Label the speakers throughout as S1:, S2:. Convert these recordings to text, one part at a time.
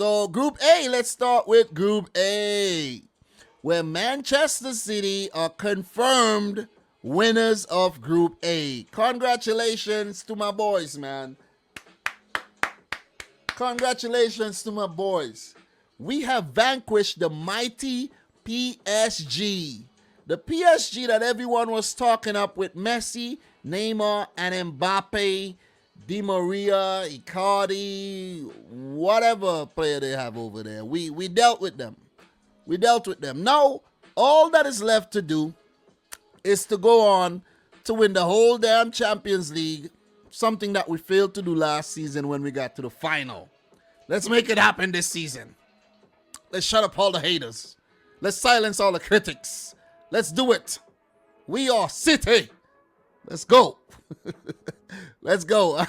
S1: So Group A, let's start with Group A, where Manchester City are confirmed winners of Group A. Congratulations to my boys, man. Congratulations to my boys. We have vanquished the mighty PSG. The PSG that everyone was talking up with Messi, Neymar, and Mbappe, Di Maria, Icardi, whatever player they have over there. We dealt with them. We dealt with them. Now, all that is left to do is to go on to win the whole damn Champions League, something that we failed to do last season when we got to the final. Let's make it happen this season. Let's shut up all the haters. Let's silence all the critics. Let's do it. We are City. Let's go. Let's go.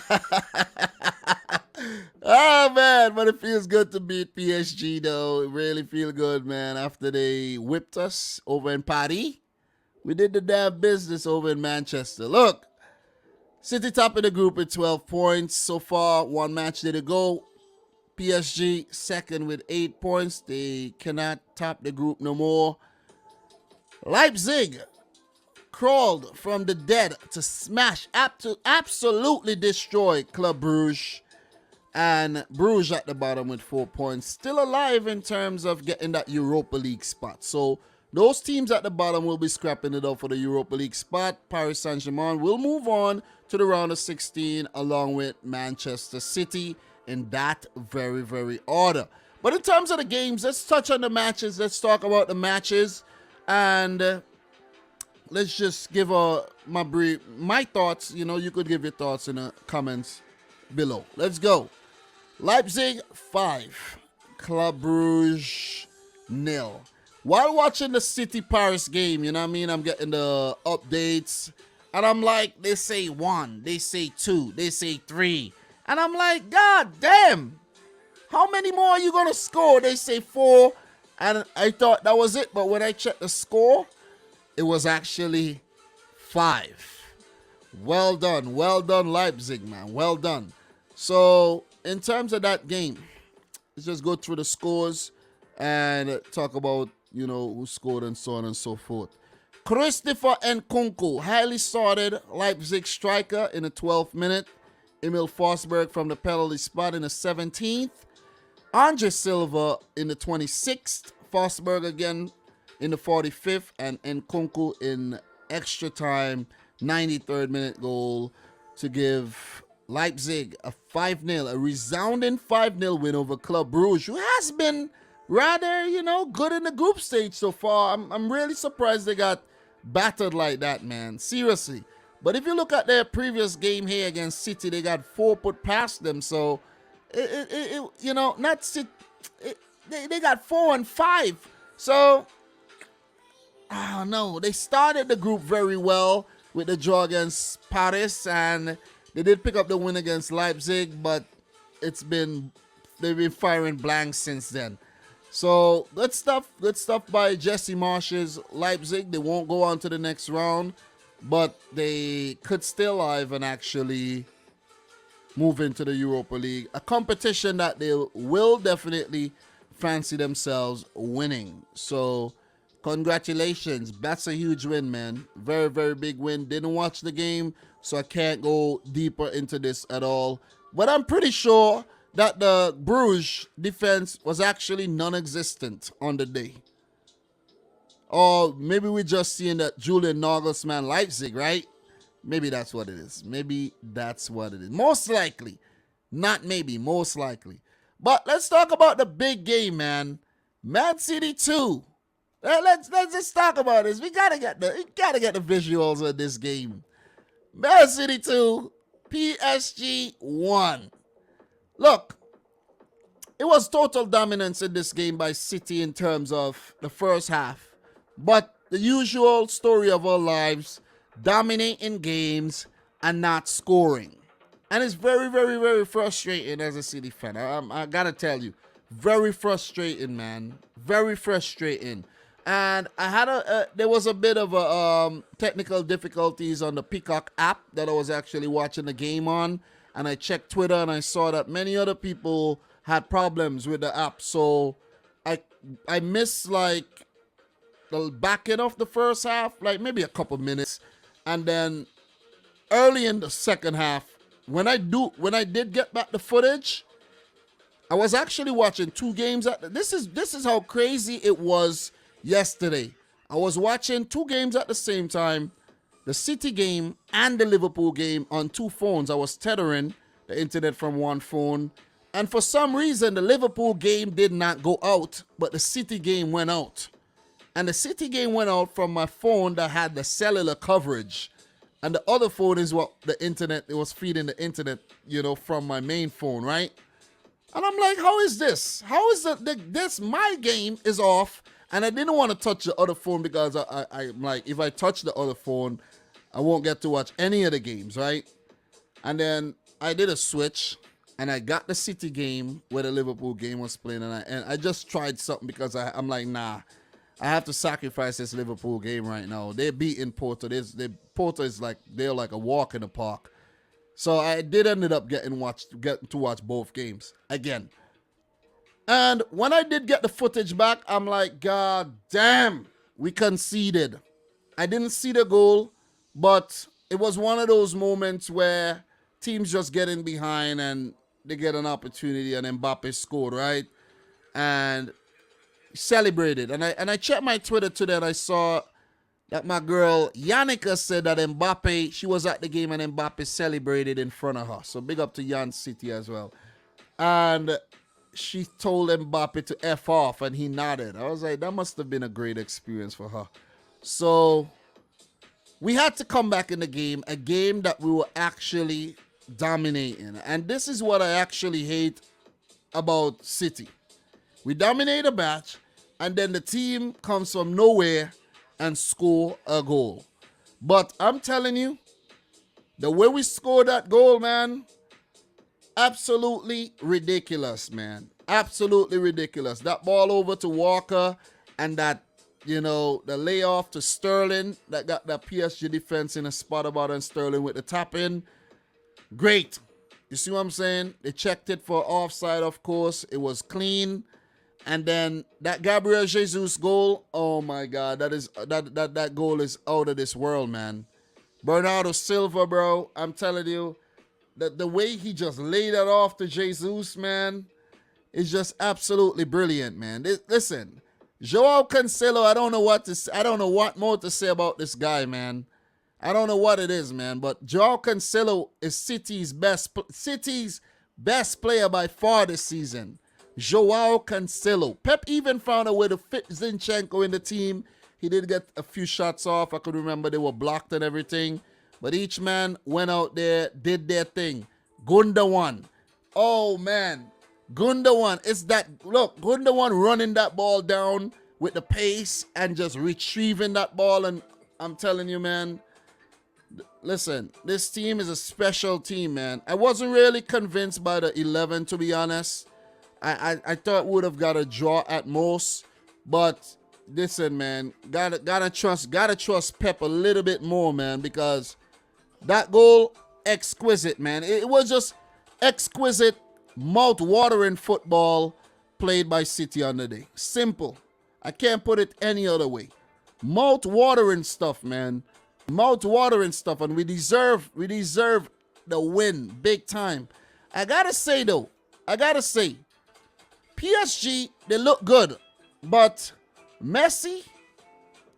S1: Oh, man, but it feels good to beat PSG, though. It really feels good, man, after they whipped us over in Paris. We did the damn business over in Manchester. Look, City top of the group with 12 points. So far, one match did it go. PSG second with 8 points. They cannot top the group no more. Leipzig crawled from the dead to smash, to absolutely destroy Club Bruges. And Bruges at the bottom with 4 points. Still alive in terms of getting that Europa League spot. So those teams at the bottom will be scrapping it up for the Europa League spot. Paris Saint-Germain will move on to the round of 16 along with Manchester City in that very order. But in terms of the games, let's touch on the matches. Let's talk about the matches. And let's just give my thoughts. You know, you could give your thoughts in the comments below. Let's go. Leipzig 5, Club Brugge 0. While watching the City Paris game, you know what I mean, I'm getting the updates, and I'm like, they say 1, they say 2, they say 3, and I'm like, God damn, how many more are you gonna score? They say 4, and I thought that was it, but when I checked the score, it was actually 5. Well done Leipzig, man, well done. So in terms of that game, let's just go through the scores and talk about, you know, who scored and so on and so forth. Christopher Nkunku, highly sought Leipzig striker in the 12th minute. Emil Forsberg from the penalty spot in the 17th. Andre Silva in the 26th. Forsberg again in the 45th. And Nkunku in extra time, 93rd minute goal to give Leipzig a 5-0, a resounding 5-0 win over Club Brugge, who has been rather, you know, good in the group stage so far. I'm really surprised they got battered like that, man. Seriously. But if you look at their previous game here against City, they got 4 put past them. So, you know, not City. They got 4 and 5. So, I don't know. They started the group very well with the draw against Paris, and they did pick up the win against Leipzig, but they've been firing blanks since then. So good stuff by Jesse Marsh's Leipzig. They won't go on to the next round, but they could stay alive and actually move into the Europa League, a competition that they will definitely fancy themselves winning. So congratulations. That's a huge win, man. Very big win. Didn't watch the game, so I can't go deeper into this at all. But I'm pretty sure that the Bruges defense was actually non-existent on the day. Or maybe we're just seeing that Julian Nagelsmann Leipzig, right? Maybe that's what it is. Most likely. Not maybe, most likely. But let's talk about the big game, man. Man City 2. Let's just talk about this. We gotta get the visuals of this game. Man City 2, PSG 1. Look, it was total dominance in this game by City in terms of the first half. But the usual story of our lives, dominating games and not scoring. And it's very frustrating as a City fan. I gotta tell you, very frustrating, man. Very frustrating. And I had there was a bit of a technical difficulties on the Peacock app that I was actually watching the game on. And I checked Twitter and I saw that many other people had problems with the app. So I missed like the back end of the first half, like maybe a couple minutes. And then early in the second half, when I did get back the footage, I was actually watching two games. This is how crazy it was yesterday. I was watching two games at the same time, the City game and the Liverpool game on two phones. I was tethering the internet from one phone. And for some reason, the Liverpool game did not go out, but the City game went out. And the City game went out from my phone that had the cellular coverage. And the other phone is what the internet, it was feeding the internet, from my main phone, right? And I'm like, how is this? How is this? My game is off. And I didn't want to touch the other phone because I'm like, if I touch the other phone, I won't get to watch any of the games, right? And then I did a switch. And I got the City game where the Liverpool game was playing. And I just tried something because I'm like, nah. I have to sacrifice this Liverpool game right now. They're beating Porto. Porto is like, they're like a walk in the park. So I did ended up getting to watch both games again. And when I did get the footage back, I'm like, God damn, we conceded. I didn't see the goal, but it was one of those moments where teams just get in behind and they get an opportunity and Mbappe scored, right? And celebrated. And I checked my Twitter today and I saw that my girl Yannicka said that Mbappe, she was at the game and Mbappe celebrated in front of her. So big up to Yan City as well. And she told Mbappe to F off and he nodded. I was like, that must have been a great experience for her. So we had to come back in the game, a game that we were actually dominating. And this is what I actually hate about City. We dominate a match, and then the team comes from nowhere and score a goal. But I'm telling you, the way we scored that goal, man, absolutely ridiculous, man. Absolutely ridiculous. That ball over to Walker and that, the layoff to Sterling that got that PSG defense in a spot about and Sterling with the tap in. Great. You see what I'm saying? They checked it for offside, of course. It was clean. And then that Gabriel Jesus goal, oh my God, that goal is out of this world, man. Bernardo Silva, bro, I'm telling you, that the way he just laid that off to Jesus, man, is just absolutely brilliant, man. Listen, Joao Cancelo, I don't know what more to say about this guy, man. I don't know what it is, man, but Joao Cancelo is City's best player by far this season. Joao Cancelo. Pep even found a way to fit Zinchenko in the team. He did get a few shots off. I could remember they were blocked and everything. But each man went out there, did their thing. Gundogan. Oh, man. Gundogan. It's that, look, Gundogan running that ball down with the pace and just retrieving that ball. And I'm telling you, man, listen, this team is a special team, man. I wasn't really convinced by the 11, to be honest. I thought we would have got a draw at most, but listen, man, gotta trust Pep a little bit more, man, because that goal, exquisite, man. It was just exquisite, mouth-watering football played by City on the day. Simple. I can't put it any other way. Mouth-watering stuff, man. Mouth-watering stuff, and we deserve the win big time. I gotta say, PSG, they look good, but Messi,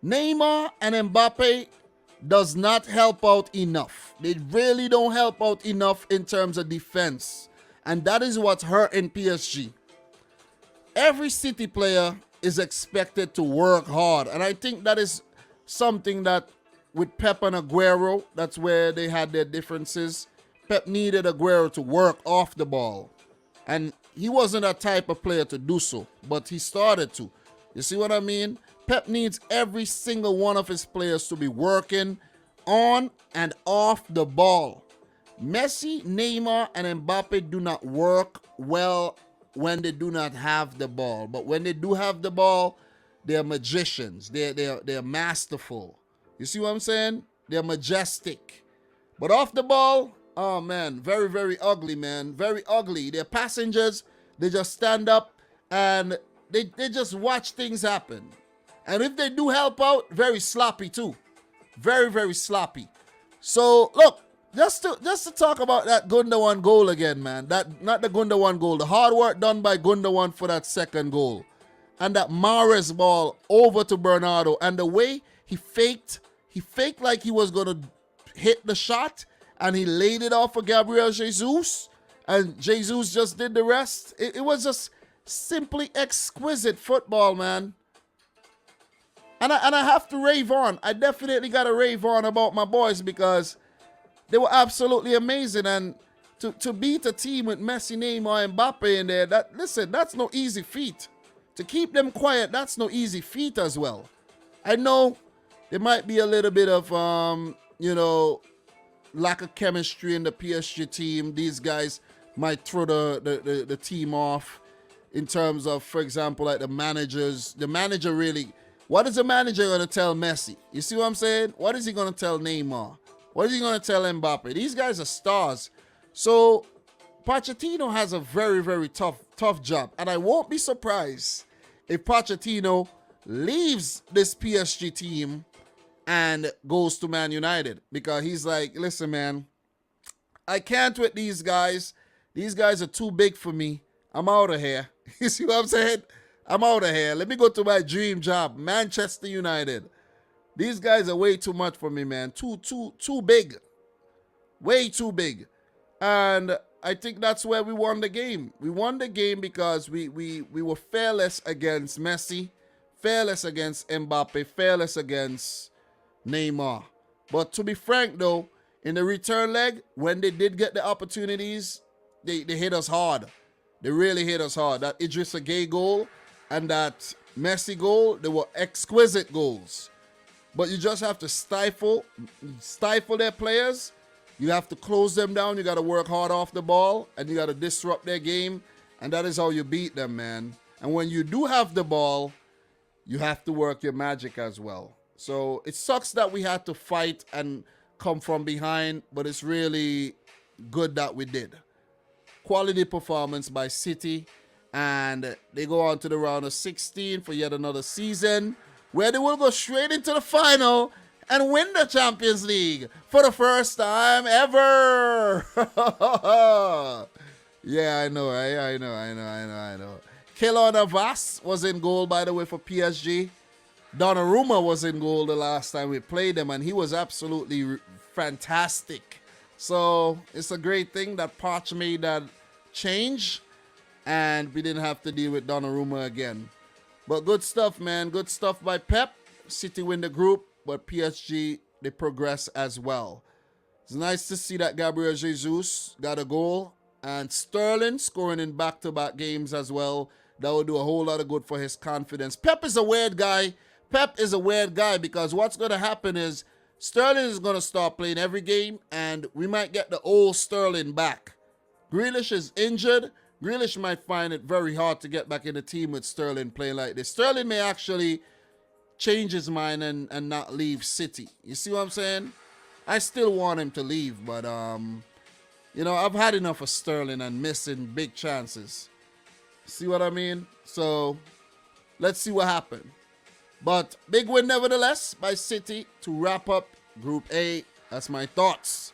S1: Neymar, and Mbappe does not help out enough. They really don't help out enough in terms of defense, and that is what's hurting PSG. Every City player is expected to work hard, and I think that is something that with Pep and Aguero, that's where they had their differences. Pep needed Aguero to work off the ball, and he wasn't that type of player to do so, but he started to. You see what I mean? Pep needs every single one of his players to be working on and off the ball. Messi, Neymar, and Mbappe do not work well when they do not have the ball. But when they do have the ball, they're magicians. They're masterful. You see what I'm saying? They're majestic. But off the ball, oh man, very, very ugly, man. Very ugly. They're passengers They just stand up and they just watch things happen. And if they do help out, very sloppy too. Very, very sloppy. So look, just to talk about that Gundogan goal again, man. That not the Gundogan goal. The hard work done by Gundogan for that second goal. And that Mahrez ball over to Bernardo. And the way he faked like he was gonna hit the shot, and he laid it off for Gabriel Jesus. And Jesus just did the rest. It was just simply exquisite football, man. And I have to rave on. I definitely got to rave on about my boys because they were absolutely amazing. And to beat a team with Messi, Neymar, and Mbappe in there, that's no easy feat. To keep them quiet, that's no easy feat as well. I know there might be a little bit of, lack of chemistry in the PSG team. These guys might throw the team off in terms of, for example, like the managers. The manager really... What is the manager going to tell Messi? You see what I'm saying? What is he going to tell Neymar? What is he going to tell Mbappe? These guys are stars. So Pochettino has a very, very tough job. And I won't be surprised if Pochettino leaves this PSG team and goes to Man United. Because he's like, listen, man, I can't with these guys. These guys are too big for me. I'm out of here. You see what I'm saying? I'm out of here. Let me go to my dream job, Manchester United. These guys are way too much for me, man. Too big. Way too big. And I think that's where we won the game. We won the game because we were fearless against Messi, fearless against Mbappe, fearless against Neymar. But to be frank, though, in the return leg, when they did get the opportunities, they hit us hard. They really hit us hard. That Idrissa Gueye goal and that Messi goal, they were exquisite goals. But you just have to stifle their players. You have to close them down. You got to work hard off the ball, and you got to disrupt their game. And that is how you beat them, man. And when you do have the ball, you have to work your magic as well. So it sucks that we had to fight and come from behind, but it's really good that we did. Quality performance by City. And they go on to the round of 16 for yet another season, where they will go straight into the final and win the Champions League for the first time ever. Yeah, I know, right? I know. Keylor Navas was in goal, by the way, for PSG. Donnarumma was in goal the last time we played them, and he was absolutely fantastic. So it's a great thing that Poch made that change, and we didn't have to deal with Donnarumma again. But good stuff, man. Good stuff by Pep. City win the group, but PSG, they progress as well. It's nice to see that Gabriel Jesus got a goal, and Sterling scoring in back-to-back games as well. That will do a whole lot of good for his confidence. Pep is a weird guy. Because what's going to happen is Sterling is going to start playing every game, and we might get the old Sterling back. Grealish is injured. Grealish might find it very hard to get back in the team with Sterling playing like this. Sterling may actually change his mind and not leave City. You see what I'm saying? I still want him to leave, but I've had enough of Sterling and missing big chances. See what I mean? So let's see what happens. But big win nevertheless by City to wrap up Group A. That's my thoughts.